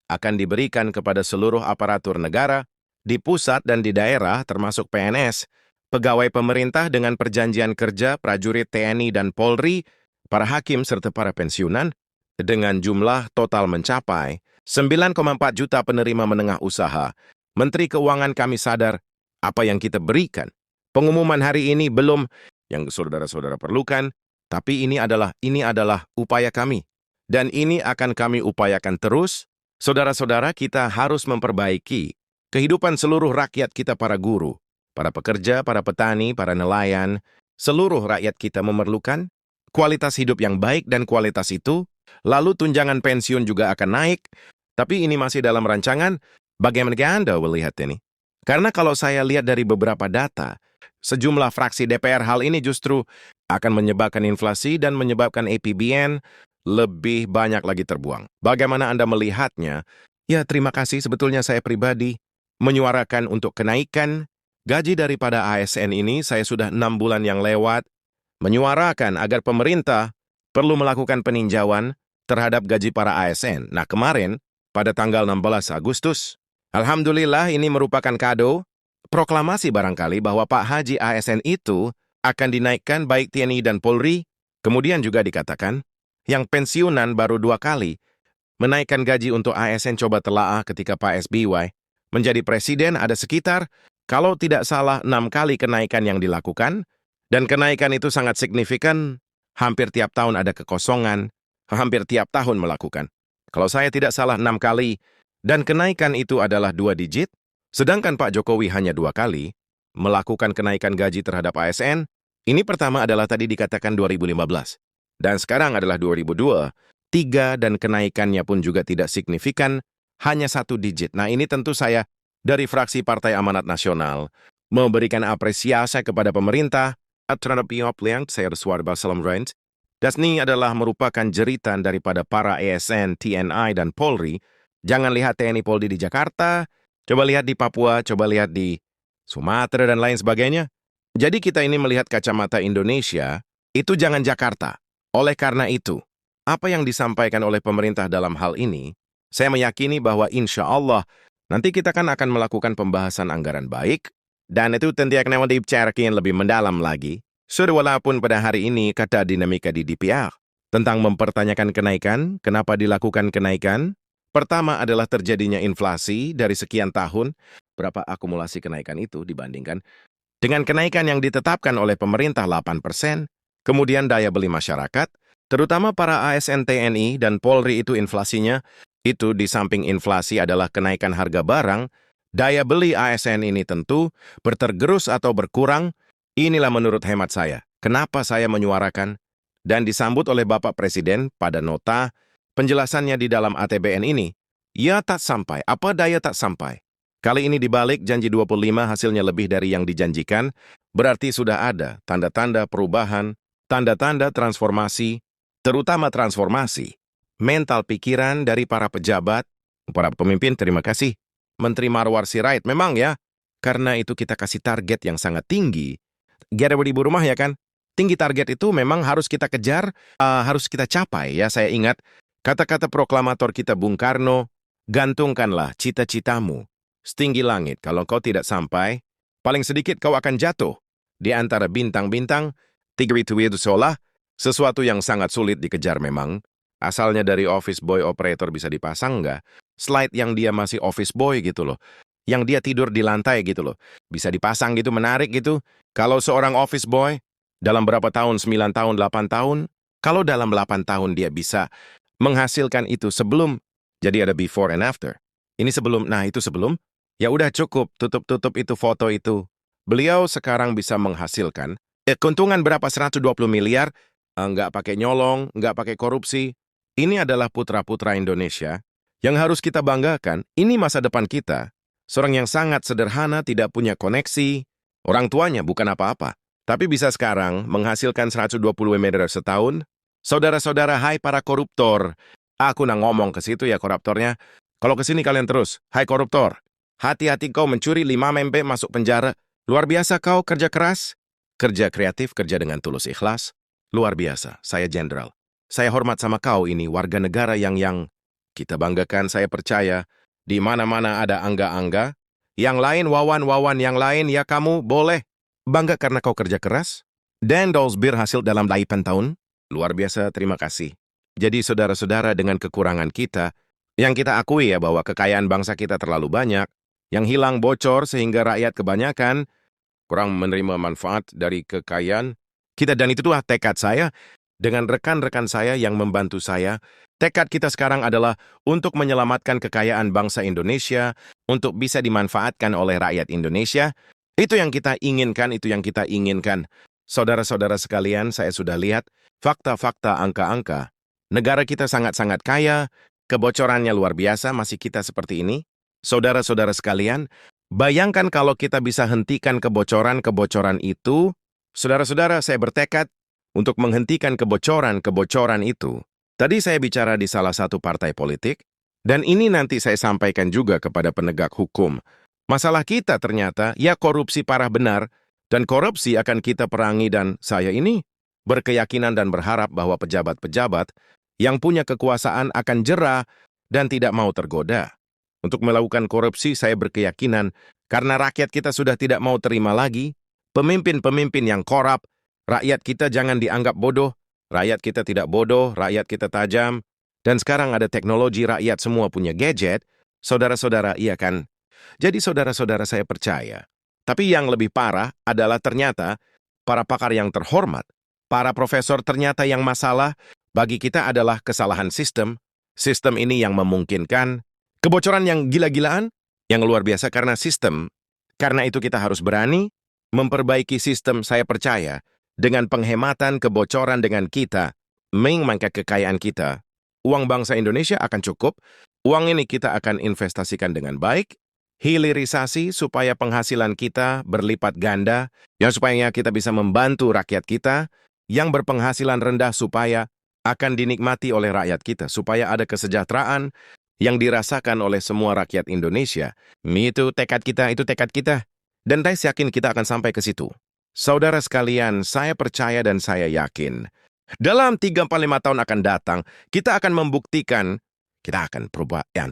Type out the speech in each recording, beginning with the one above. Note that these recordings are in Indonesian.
akan diberikan kepada seluruh aparatur negara, di pusat dan di daerah termasuk PNS, pegawai pemerintah dengan perjanjian kerja, prajurit TNI dan Polri, para hakim serta para pensiunan, dengan jumlah total mencapai 9,4 juta penerima menengah usaha. Menteri Keuangan kami sadar apa yang kita berikan. Pengumuman hari ini belum yang saudara-saudara perlukan, tapi ini adalah upaya kami. Dan ini akan kami upayakan terus. Saudara-saudara, kita harus memperbaiki kehidupan seluruh rakyat kita, para guru, para pekerja, para petani, para nelayan. Seluruh rakyat kita memerlukan kualitas hidup yang baik dan kualitas itu, lalu tunjangan pensiun juga akan naik. Tapi ini masih dalam rancangan. Bagaimana Anda melihat ini? Karena kalau saya lihat dari beberapa data, sejumlah fraksi DPR hal ini justru akan menyebabkan inflasi dan menyebabkan APBN lebih banyak lagi terbuang. Bagaimana Anda melihatnya? Ya, terima kasih. Sebetulnya saya pribadi menyuarakan untuk kenaikan gaji daripada ASN ini. Saya sudah 6 bulan yang lewat menyuarakan agar pemerintah perlu melakukan peninjauan terhadap gaji para ASN. Nah, kemarin pada tanggal 16 Agustus, alhamdulillah ini merupakan kado, proklamasi barangkali bahwa Pak Haji ASN itu akan dinaikkan baik TNI dan Polri. Kemudian juga dikatakan, yang pensiunan baru 2 kali menaikkan gaji untuk ASN. Coba telaah ketika Pak SBY menjadi presiden ada sekitar, kalau tidak salah 6 kali kenaikan yang dilakukan, dan kenaikan itu sangat signifikan, hampir tiap tahun ada kekosongan, hampir tiap tahun melakukan. Kalau saya tidak salah 6 kali, dan kenaikan itu adalah 2 digit, sedangkan Pak Jokowi hanya 2 kali melakukan kenaikan gaji terhadap ASN. Ini pertama adalah tadi dikatakan 2015, dan sekarang adalah 2023, dan kenaikannya pun juga tidak signifikan, hanya 1 digit. Nah, ini tentu saya dari fraksi Partai Amanat Nasional memberikan apresiasi kepada pemerintah terhadap yang saya bersuara Salam Range. Dan ini adalah merupakan jeritan daripada para ASN, TNI, dan Polri. Jangan lihat TNI Polri di Jakarta, coba lihat di Papua, coba lihat di Sumatera, dan lain sebagainya. Jadi kita ini melihat kacamata Indonesia, itu jangan Jakarta. Oleh karena itu, apa yang disampaikan oleh pemerintah dalam hal ini, saya meyakini bahwa insya Allah nanti kita akan melakukan pembahasan anggaran baik, dan itu tentu akan dibicarakan lebih mendalam lagi. Sudah walaupun pada hari ini kata dinamika di DPR tentang mempertanyakan kenaikan, kenapa dilakukan kenaikan? Pertama adalah terjadinya inflasi dari sekian tahun, berapa akumulasi kenaikan itu dibandingkan dengan kenaikan yang ditetapkan oleh pemerintah 8%, kemudian daya beli masyarakat, terutama para ASN TNI dan Polri itu inflasinya, itu di samping inflasi adalah kenaikan harga barang, daya beli ASN ini tentu bertergerus atau berkurang. Inilah menurut hemat saya, kenapa saya menyuarakan dan disambut oleh Bapak Presiden pada nota penjelasannya di dalam ATBN ini. Ya tak sampai, apa daya tak sampai. Kali ini dibalik janji 25 hasilnya lebih dari yang dijanjikan, berarti sudah ada tanda-tanda perubahan, tanda-tanda transformasi, terutama transformasi mental pikiran dari para pejabat, para pemimpin. Terima kasih, Menteri Marwar Sirait. Memang ya, karena itu kita kasih target yang sangat tinggi. Gara beribu rumah ya kan? Tinggi target itu memang harus kita kejar, harus kita capai ya. Saya ingat kata-kata proklamator kita Bung Karno, gantungkanlah cita-citamu setinggi langit. Kalau kau tidak sampai, paling sedikit kau akan jatuh di antara bintang-bintang. Tiga itu seolah sesuatu yang sangat sulit dikejar memang. Asalnya dari office boy operator bisa dipasang nggak? Slide yang dia masih office boy gitu loh. Yang dia tidur di lantai gitu loh. Bisa dipasang gitu, menarik gitu. Kalau seorang office boy, dalam berapa tahun, 9 tahun, 8 tahun, kalau dalam 8 tahun dia bisa menghasilkan itu sebelum, jadi ada before and after. Ini sebelum, nah itu sebelum, ya udah cukup, tutup-tutup itu foto itu. Beliau sekarang bisa menghasilkan, keuntungan berapa, 120 miliar, nggak pakai nyolong, nggak pakai korupsi. Ini adalah putra-putra Indonesia yang harus kita banggakan. Ini masa depan kita. Seorang yang sangat sederhana, tidak punya koneksi, orang tuanya bukan apa-apa, tapi bisa sekarang menghasilkan 120 miliar setahun. Saudara-saudara, hai para koruptor, aku ngomong ke situ ya koruptornya. Kalau ke sini kalian terus, hai koruptor, hati-hati kau mencuri 5 MP masuk penjara. Luar biasa kau kerja keras, kerja kreatif, kerja dengan tulus ikhlas. Luar biasa, saya jenderal. Saya hormat sama kau ini warga negara yang Kita banggakan, saya percaya, di mana-mana ada angga-angga. Yang lain, wawan-wawan yang lain, ya kamu boleh bangga karena kau kerja keras. Dan Dolsbir hasil dalam 8 tahun. Luar biasa, terima kasih. Jadi saudara-saudara, dengan kekurangan kita, yang kita akui ya bahwa kekayaan bangsa kita terlalu banyak, yang hilang bocor sehingga rakyat kebanyakan kurang menerima manfaat dari kekayaan kita. Dan itulah tekad saya dengan rekan-rekan saya yang membantu saya. Tekad kita sekarang adalah untuk menyelamatkan kekayaan bangsa Indonesia, untuk bisa dimanfaatkan oleh rakyat Indonesia. Itu yang kita inginkan, itu yang kita inginkan. Saudara-saudara sekalian, saya sudah lihat fakta-fakta, angka-angka. Negara kita sangat-sangat kaya, kebocorannya luar biasa, masih kita seperti ini. Saudara-saudara sekalian, bayangkan kalau kita bisa hentikan kebocoran-kebocoran itu. Saudara-saudara, saya bertekad untuk menghentikan kebocoran-kebocoran itu. Tadi saya bicara di salah satu partai politik, dan ini nanti saya sampaikan juga kepada penegak hukum. Masalah kita ternyata, ya korupsi parah benar, dan korupsi akan kita perangi. Dan saya ini berkeyakinan dan berharap bahwa pejabat-pejabat yang punya kekuasaan akan jera dan tidak mau tergoda. Untuk melakukan korupsi, saya berkeyakinan, karena rakyat kita sudah tidak mau terima lagi pemimpin-pemimpin yang korup. Rakyat kita jangan dianggap bodoh. Rakyat kita tidak bodoh, rakyat kita tajam. Dan sekarang ada teknologi, rakyat semua punya gadget. Saudara-saudara, iya kan? Jadi saudara-saudara, saya percaya. Tapi yang lebih parah adalah ternyata para pakar yang terhormat, para profesor, ternyata yang masalah bagi kita adalah kesalahan sistem. Sistem ini yang memungkinkan kebocoran yang gila-gilaan, yang luar biasa karena sistem. Karena itu kita harus berani memperbaiki sistem. Saya percaya dengan penghematan kebocoran, dengan kita mengangkat kekayaan kita, uang bangsa Indonesia akan cukup. Uang ini kita akan investasikan dengan baik, hilirisasi supaya penghasilan kita berlipat ganda, yang supaya kita bisa membantu rakyat kita yang berpenghasilan rendah supaya akan dinikmati oleh rakyat kita, supaya ada kesejahteraan yang dirasakan oleh semua rakyat Indonesia. Itu tekad kita, itu tekad kita. Dan saya yakin kita akan sampai ke situ. Saudara sekalian, saya percaya dan saya yakin, dalam 3-5 tahun akan datang, kita akan membuktikan, kita akan berubah yang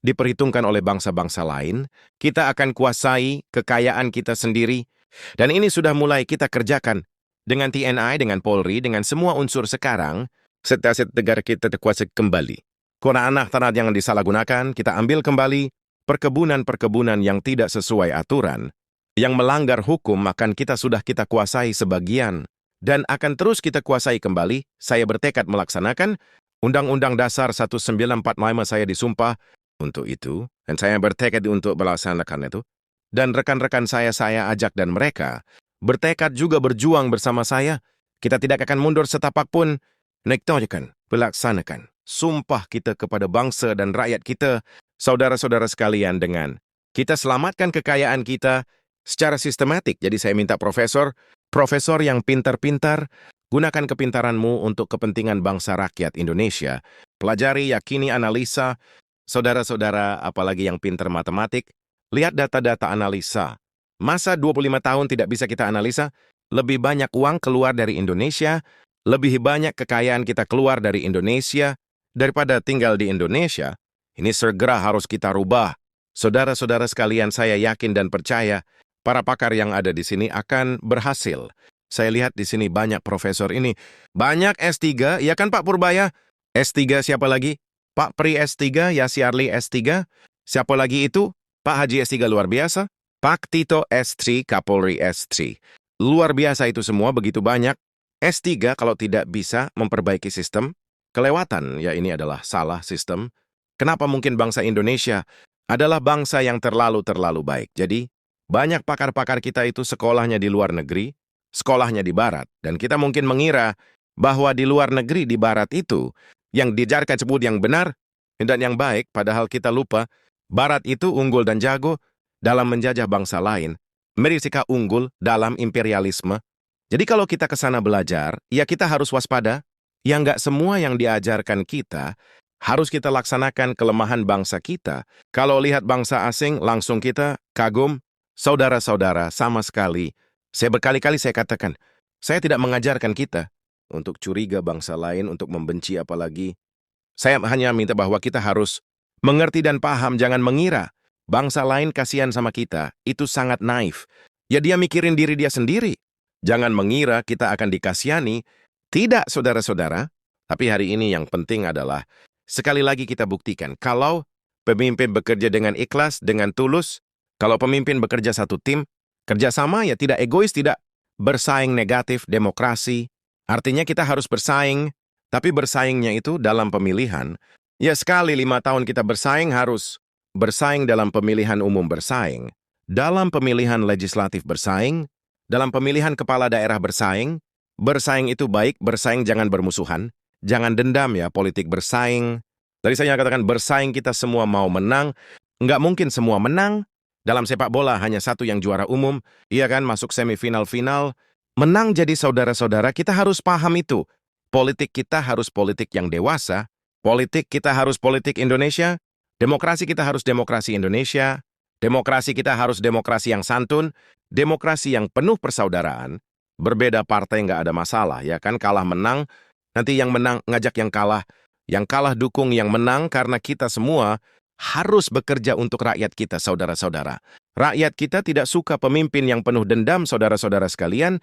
diperhitungkan oleh bangsa-bangsa lain, kita akan kuasai kekayaan kita sendiri, dan ini sudah mulai kita kerjakan dengan TNI, dengan Polri, dengan semua unsur sekarang, setelah negara kita terkuasai kembali. Karena anak tanah yang disalahgunakan, kita ambil kembali perkebunan-perkebunan yang tidak sesuai aturan, yang melanggar hukum, akan kita kuasai sebagian, dan akan terus kita kuasai kembali. Saya bertekad melaksanakan Undang-Undang Dasar 1945, saya disumpah untuk itu, dan saya bertekad untuk melaksanakan itu. Dan rekan-rekan saya ajak dan mereka bertekad juga berjuang bersama saya. Kita tidak akan mundur setapak pun. Nektojakan, melaksanakan sumpah kita kepada bangsa dan rakyat kita, saudara-saudara sekalian, dengan kita selamatkan kekayaan kita secara sistematik. Jadi saya minta profesor yang pintar-pintar, gunakan kepintaranmu untuk kepentingan bangsa rakyat Indonesia. Pelajari, yakini, analisa. Saudara-saudara, apalagi yang pintar matematik, lihat data-data analisa. Masa 25 tahun tidak bisa kita analisa? Lebih banyak uang keluar dari Indonesia, lebih banyak kekayaan kita keluar dari Indonesia daripada tinggal di Indonesia. Ini segera harus kita rubah. Saudara-saudara sekalian, saya yakin dan percaya para pakar yang ada di sini akan berhasil. Saya lihat di sini banyak profesor ini. Banyak S3, ya kan Pak Purbaya? S3 siapa lagi? Pak Pri S3, Yasi Arli S3. Siapa lagi itu? Pak Haji S3 luar biasa. Pak Tito S3, Kapolri S3. Luar biasa itu semua, begitu banyak. S3 kalau tidak bisa memperbaiki sistem, kelewatan, ya ini adalah salah sistem. Kenapa mungkin bangsa Indonesia adalah bangsa yang terlalu baik? Jadi, banyak pakar-pakar kita itu sekolahnya di luar negeri, sekolahnya di barat. Dan kita mungkin mengira bahwa di luar negeri, di barat itu, yang diajarkan sebut yang benar dan yang baik, padahal kita lupa, barat itu unggul dan jago dalam menjajah bangsa lain. Amerika unggul dalam imperialisme. Jadi kalau kita ke sana belajar, ya kita harus waspada. Ya nggak semua yang diajarkan kita harus kita laksanakan kelemahan bangsa kita. Kalau lihat bangsa asing, langsung kita kagum. Saudara-saudara, sama sekali. Saya berkali-kali saya katakan, saya tidak mengajarkan kita untuk curiga bangsa lain, untuk membenci apalagi. Saya hanya minta bahwa kita harus mengerti dan paham, jangan mengira bangsa lain kasihan sama kita. Itu sangat naif. Ya dia mikirin diri dia sendiri. Jangan mengira kita akan dikasihani. Tidak, saudara-saudara. Tapi hari ini yang penting adalah, sekali lagi kita buktikan, kalau pemimpin bekerja dengan ikhlas, dengan tulus, kalau pemimpin bekerja satu tim, kerjasama ya tidak egois, tidak bersaing negatif, demokrasi. Artinya kita harus bersaing, tapi bersaingnya itu dalam pemilihan. Ya sekali 5 tahun kita bersaing harus bersaing dalam pemilihan umum bersaing, dalam pemilihan legislatif bersaing, dalam pemilihan kepala daerah bersaing. Bersaing itu baik, bersaing jangan bermusuhan, jangan dendam ya, politik bersaing. Tadi saya katakan bersaing kita semua mau menang, nggak mungkin semua menang. Dalam sepak bola hanya satu yang juara umum, iya kan, masuk semifinal-final. Menang jadi saudara-saudara, kita harus paham itu. Politik kita harus politik yang dewasa, politik kita harus politik Indonesia, demokrasi kita harus demokrasi Indonesia, demokrasi kita harus demokrasi yang santun, demokrasi yang penuh persaudaraan. Berbeda partai nggak ada masalah, ya kan, kalah menang, nanti yang menang ngajak yang kalah dukung yang menang, karena kita semua harus bekerja untuk rakyat kita, saudara-saudara. Rakyat kita tidak suka pemimpin yang penuh dendam, saudara-saudara sekalian.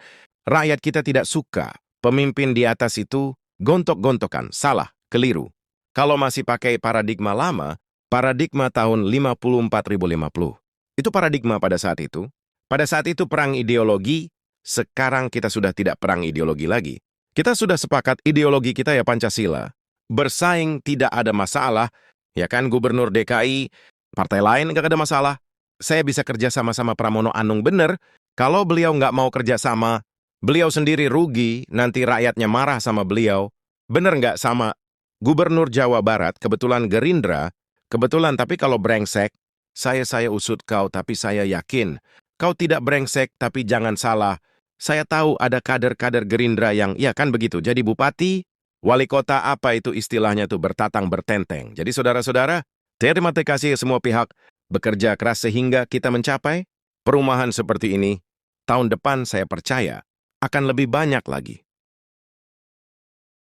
Rakyat kita tidak suka pemimpin di atas itu gontok-gontokan, salah, keliru. Kalau masih pakai paradigma lama, paradigma tahun 54.050. Itu paradigma pada saat itu. Pada saat itu perang ideologi. Sekarang kita sudah tidak perang ideologi lagi. Kita sudah sepakat ideologi kita ya Pancasila. Bersaing tidak ada masalah. Ya kan, Gubernur DKI, partai lain nggak ada masalah. Saya bisa kerja sama-sama Pramono Anung, bener. Kalau beliau nggak mau kerja sama, beliau sendiri rugi, nanti rakyatnya marah sama beliau. Bener nggak, sama Gubernur Jawa Barat, kebetulan Gerindra, kebetulan, tapi kalau brengsek, saya usut kau, tapi saya yakin. Kau tidak brengsek, tapi jangan salah. Saya tahu ada kader-kader Gerindra yang, ya kan begitu, jadi bupati, wali kota, apa itu istilahnya tuh, bertatang bertenteng. Jadi saudara-saudara, terima kasih semua pihak bekerja keras sehingga kita mencapai perumahan seperti ini. Tahun depan saya percaya akan lebih banyak lagi.